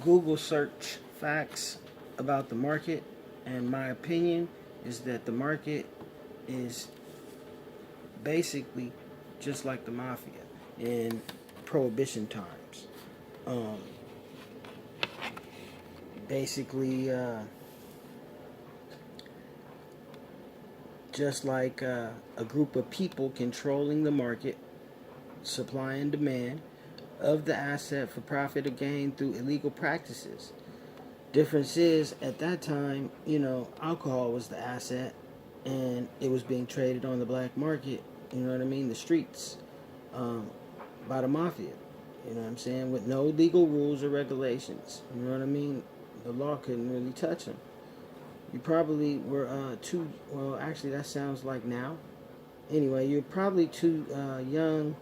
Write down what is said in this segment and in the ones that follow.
Google search facts about the market, and my opinion is that the market is basically just like the mafia in prohibition times. Um, basically, just like a group of people controlling the market, supply and demand of the asset for profit or gain through illegal practices. Difference is, at that time, alcohol was the asset, and it was being traded on the black market. You know what I mean? The streets, um, by the mafia. You know what I'm saying? With no legal rules or regulations. You know what I mean? The law couldn't really touch them. You probably were too. Well, actually, that sounds like now. Anyway, you're probably too young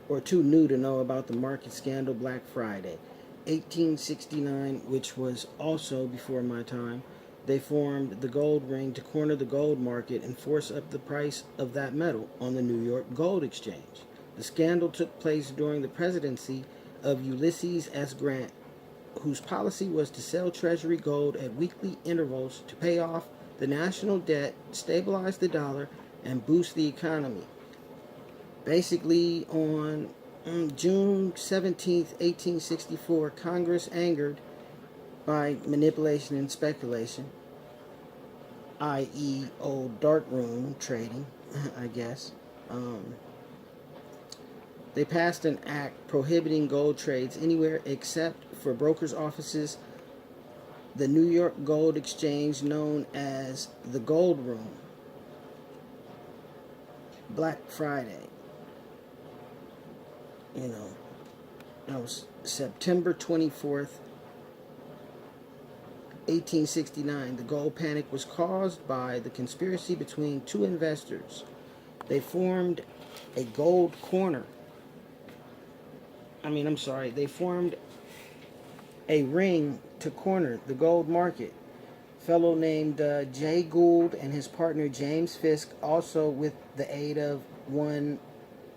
or too new to know about the market scandal Black Friday, 1869, which was also before my time. They formed the gold ring to corner the gold market and force up the price of that metal on the New York Gold Exchange. The scandal took place during the presidency of Ulysses S. Grant, whose policy was to sell Treasury gold at weekly intervals to pay off the national debt, stabilize the dollar, and boost the economy. Basically, on June 17th, 1864, Congress, angered by manipulation and speculation, i.e., old darkroom trading, I guess, um, they passed an act prohibiting gold trades anywhere except for brokers' offices, the New York Gold Exchange, known as the Gold Room. Black Friday, you know, that was September 24th, 1869. The gold panic was caused by the conspiracy between two investors. They formed a gold corner. They formed a ring to corner the gold market. Fellow named Jay Gould and his partner James Fisk, also with the aid of one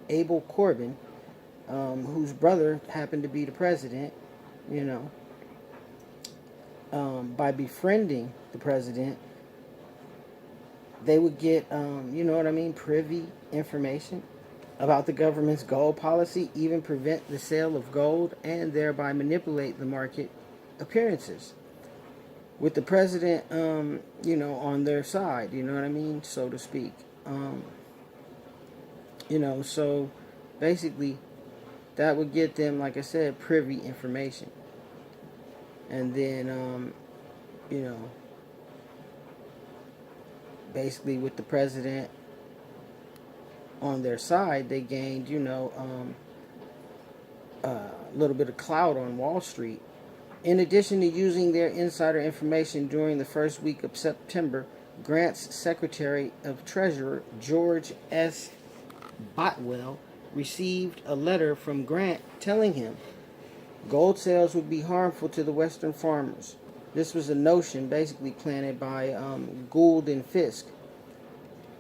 Abel Corbin, whose brother happened to be the president, you know, by befriending the president, they would get, privy information about the government's gold policy, even prevent the sale of gold, and thereby manipulate the market appearances. With the president, on their side, you know what I mean, so to speak. So basically, that would get them, like I said, privy information. And then, you know, basically with the president on their side, they gained, a little bit of clout on Wall Street. In addition to using their insider information during the first week of September, Grant's Secretary of Treasury, George S. Botwell, received a letter from Grant telling him gold sales would be harmful to the Western farmers. This was a notion basically planted by Gould and Fisk.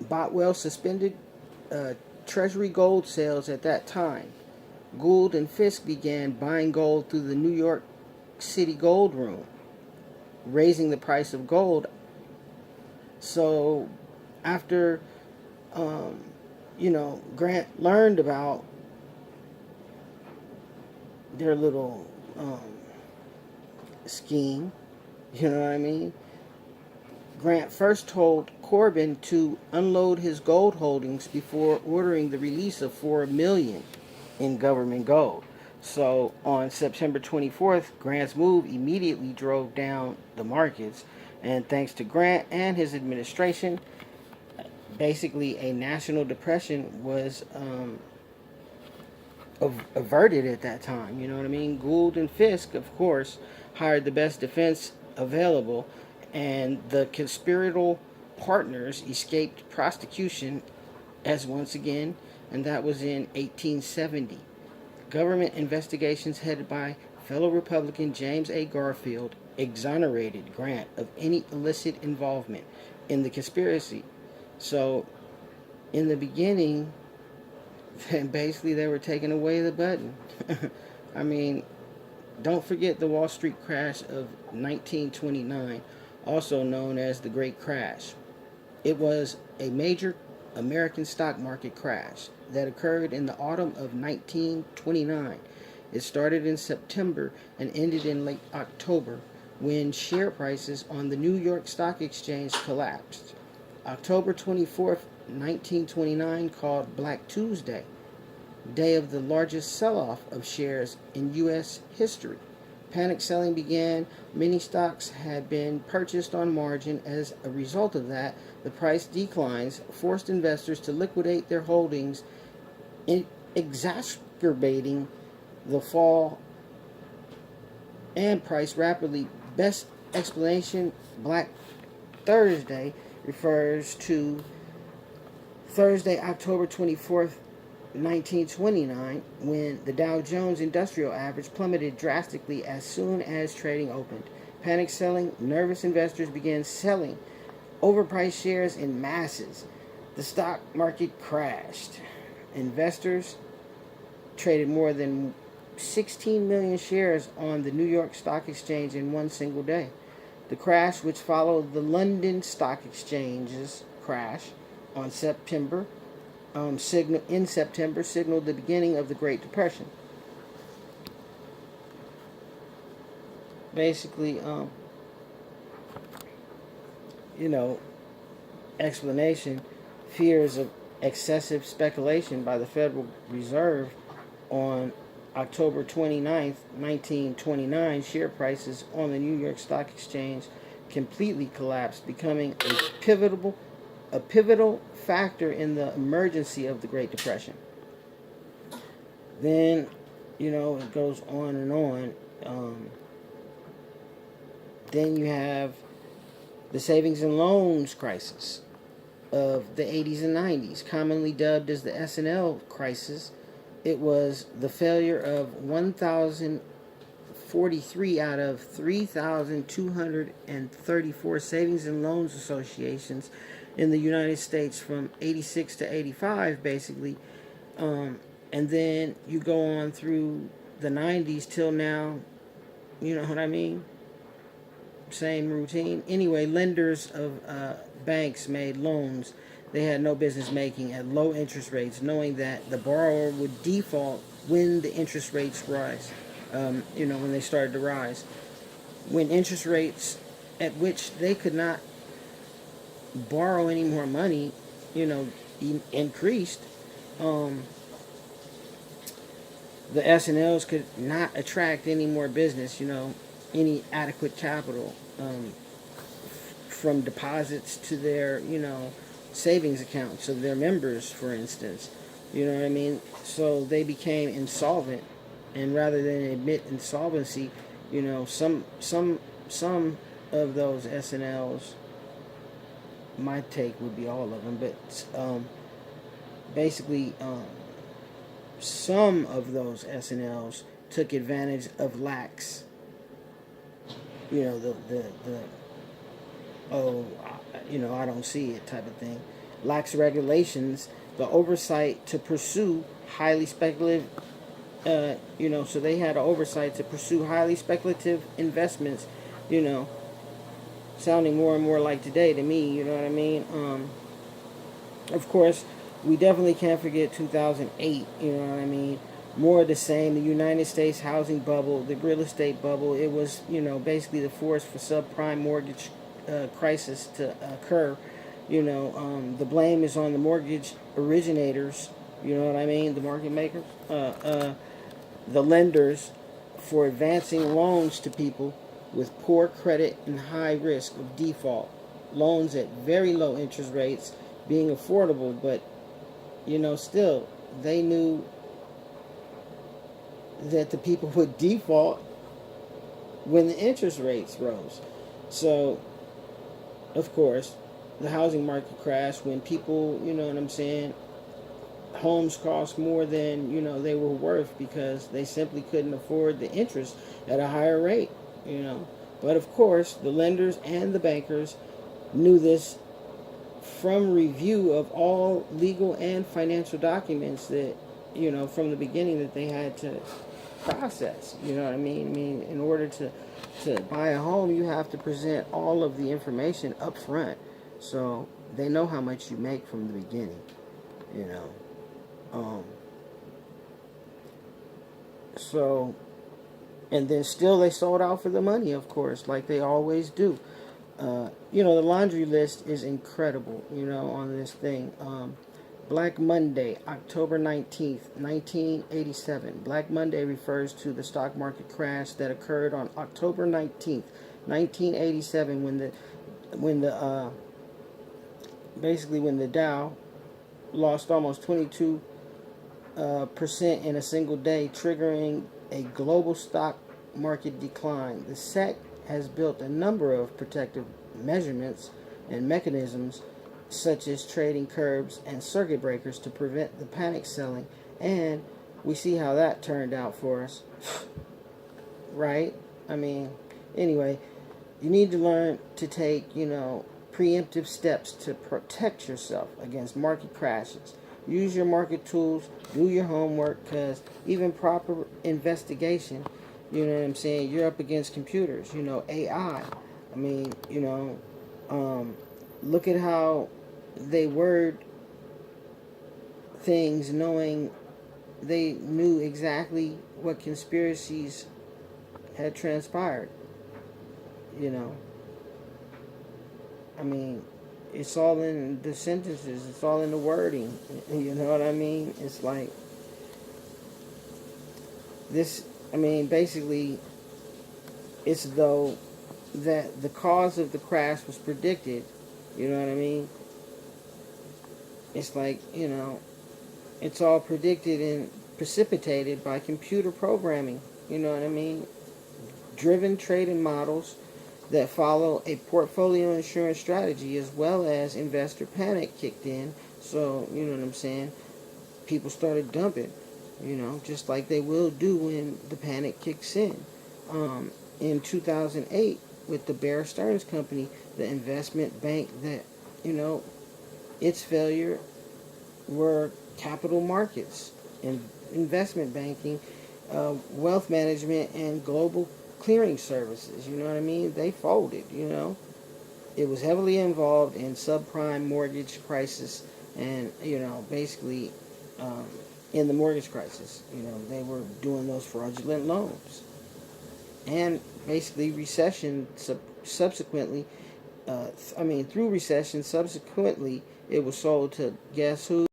Botwell suspended Treasury gold sales at that time. Gould and Fisk began buying gold through the New York City Gold Room, raising the price of gold. So after, Grant learned about their little scheme, you know what I mean? Grant first told Corbin to unload his gold holdings before ordering the release of $4 million in government gold. So on September 24th, Grant's move immediately drove down the markets, and thanks to Grant and his administration, basically a national depression was averted at that time. You know what I mean? Gould and Fisk, of course, hired the best defense available, and the conspiratorial partners escaped prosecution as once again, and that was in 1870. Government investigations headed by fellow Republican James A. Garfield exonerated Grant of any illicit involvement in the conspiracy. So, in the beginning, basically they were taking away the button. I mean, Don't forget the Wall Street crash of 1929, also known as the Great Crash. It was a major American stock market crash that occurred in the autumn of 1929. It started in September and ended in late October when share prices on the New York Stock Exchange collapsed. October 24th, 1929, called Black Tuesday, day of the largest sell-off of shares in U.S. history. Panic selling began. Many stocks had been purchased on margin. As a result of that, the price declines forced investors to liquidate their holdings, exacerbating the fall and price rapidly. Best explanation: Black Thursday refers to Thursday, October 24th, 1929, when the Dow Jones Industrial Average plummeted drastically as soon as trading opened. Panic selling, nervous investors began selling overpriced shares in masses. The stock market crashed. Investors traded more than 16 million shares on the New York Stock Exchange in one single day. The crash, which followed the London Stock Exchange's crash on September signaled the beginning of the Great Depression. Basically, explanation: fears of excessive speculation by the Federal Reserve. On October 29th, 1929, share prices on the New York Stock Exchange completely collapsed, becoming a pivotal factor in the emergency of the Great Depression. Then, it goes on and on. Then you have the savings and loans crisis of the 80s and 90s, commonly dubbed as the S&L crisis. It was the failure of 1,043 out of 3,234 savings and loans associations in the United States from 86 to 85, basically. And then you go on through the 90s till now. You know what I mean? Same routine. Anyway, lenders of banks made loans they had no business making at low interest rates, knowing that the borrower would default when the interest rates rise. When they started to rise. When interest rates at which they could not borrow any more money, increased, the S&Ls could not attract any more business, any adequate capital from deposits to their, savings accounts of their members, for instance. You know what I mean? So they became insolvent, and rather than admit insolvency, some of those S&Ls, my take would be all of them, but basically some of those S&Ls took advantage of lax, I don't see it type of thing. Lax regulations, the oversight to pursue highly speculative, so they had an oversight to pursue highly speculative investments, sounding more and more like today to me, you know what I mean? Of course, we definitely can't forget 2008, you know what I mean? More of the same, the United States housing bubble, the real estate bubble. It was, basically the force for subprime mortgage crisis to occur. The blame is on the mortgage originators, you know what I mean, the market makers, the lenders, for advancing loans to people with poor credit and high risk of default. Loans at very low interest rates being affordable, but, still, they knew that the people would default when the interest rates rose. So, of course, the housing market crashed when people, homes cost more than, they were worth because they simply couldn't afford the interest at a higher rate, But of course, the lenders and the bankers knew this from review of all legal and financial documents that, from the beginning, that they had to process. You know what I mean? I mean, in order to buy a home, you have to present all of the information up front, so they know how much you make from the beginning. You know, so and then still they sold out for the money, of course, like they always do. You know, the laundry list is incredible. You know, on this thing. Black Monday, October 19th, 1987. Black Monday refers to the stock market crash that occurred on October 19th, 1987, when the basically when the Dow lost almost 22% in a single day, triggering a global stock market decline. The SEC has built a number of protective measurements and mechanisms such as trading curbs and circuit breakers to prevent the panic selling, and we see how that turned out for us. Right? I mean, anyway, you need to learn to take, you know, preemptive steps to protect yourself against market crashes. Use your market tools, do your homework, because even proper investigation, you know what I'm saying, you're up against computers, you know, AI. I mean, you know, look at how they word things knowing they knew exactly what conspiracies had transpired. You know, I mean, it's all in the sentences, it's all in the wording. You know what I mean? It's like this, I mean, basically, it's though that the cause of the crash was predicted. You know what I mean? It's like, you know, it's all predicted and precipitated by computer programming. You know what I mean? Driven trading models that follow a portfolio insurance strategy, as well as investor panic kicked in. So, you know what I'm saying? People started dumping, you know, just like they will do when the panic kicks in. In 2008, with the Bear Stearns Company, the investment bank that, you know, its failure were capital markets and investment banking, wealth management, and global clearing services. You know what I mean? They folded, you know. It was heavily involved in subprime mortgage crisis and, you know, basically in the mortgage crisis. You know, they were doing those fraudulent loans. And basically recession subsequently, through recession, subsequently, it was sold to guess who?